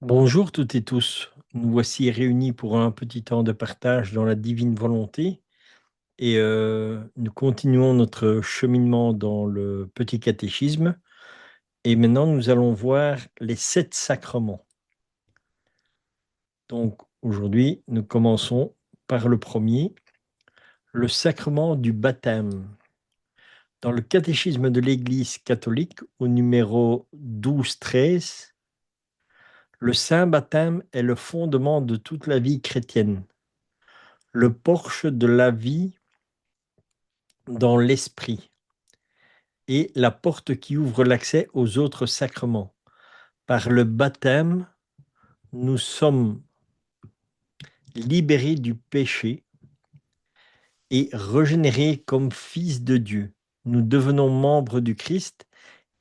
Bonjour toutes et tous. Nous voici réunis pour un petit temps de partage dans la divine volonté et nous continuons notre cheminement dans le petit catéchisme et maintenant nous allons voir les 7 sacrements. Donc aujourd'hui nous commençons par le premier, le sacrement du baptême. Dans le catéchisme de l'Église catholique au numéro 12-13, le saint baptême est le fondement de toute la vie chrétienne, le porche de la vie dans l'esprit et la porte qui ouvre l'accès aux autres sacrements. Par le baptême, nous sommes libérés du péché et régénérés comme fils de Dieu. Nous devenons membres du Christ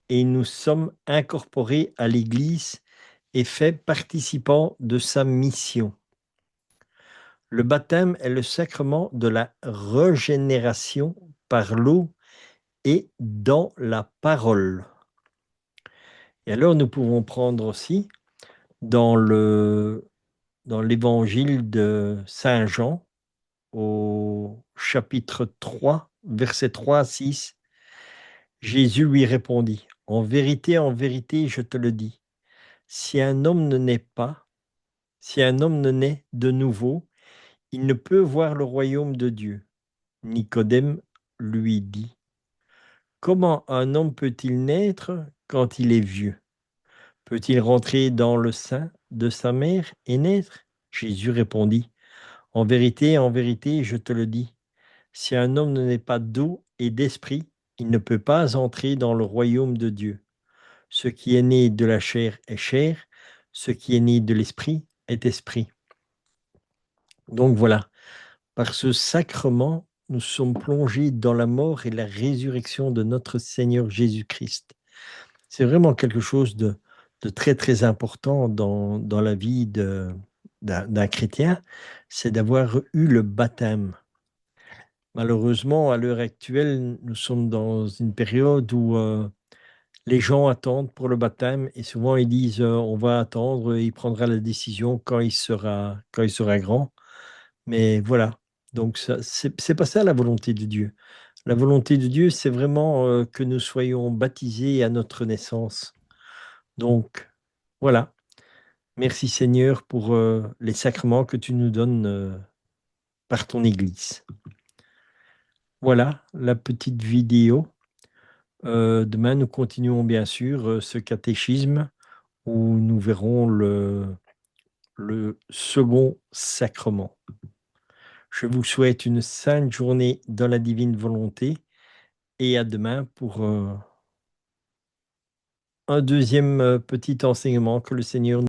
et nous sommes incorporés à l'Église et faits participants de sa mission. Le baptême est le sacrement de la régénération par l'eau et dans la parole. Et alors nous pouvons prendre aussi dans l'évangile de Saint Jean, au chapitre 3, versets 3 à 6, Jésus lui répondit, en vérité, je te le dis, si un homme ne naît pas, si un homme ne naît de nouveau, il ne peut voir le royaume de Dieu. Nicodème lui dit, comment un homme peut-il naître quand il est vieux? Peut-il rentrer dans le sein de sa mère et naître? Jésus répondit, en vérité, je te le dis, si un homme ne naît pas d'eau et d'esprit, il ne peut pas entrer dans le royaume de Dieu. Ce qui est né de la chair est chair, ce qui est né de l'esprit est esprit. Donc voilà, par ce sacrement, nous sommes plongés dans la mort et la résurrection de notre Seigneur Jésus-Christ. C'est vraiment quelque chose de très, très important dans la vie d'un chrétien, c'est d'avoir eu le baptême. Malheureusement, à l'heure actuelle, nous sommes dans une période où les gens attendent pour le baptême et souvent ils disent on va attendre, il prendra la décision quand il sera grand. Mais voilà, donc c'est pas ça la volonté de Dieu. La volonté de Dieu, c'est vraiment que nous soyons baptisés à notre naissance. Donc voilà, merci Seigneur pour les sacrements que tu nous donnes par ton Église. Voilà la petite vidéo. Demain, nous continuons bien sûr ce catéchisme où nous verrons le second sacrement. Je vous souhaite une sainte journée dans la divine volonté et à demain pour un deuxième petit enseignement que le Seigneur nous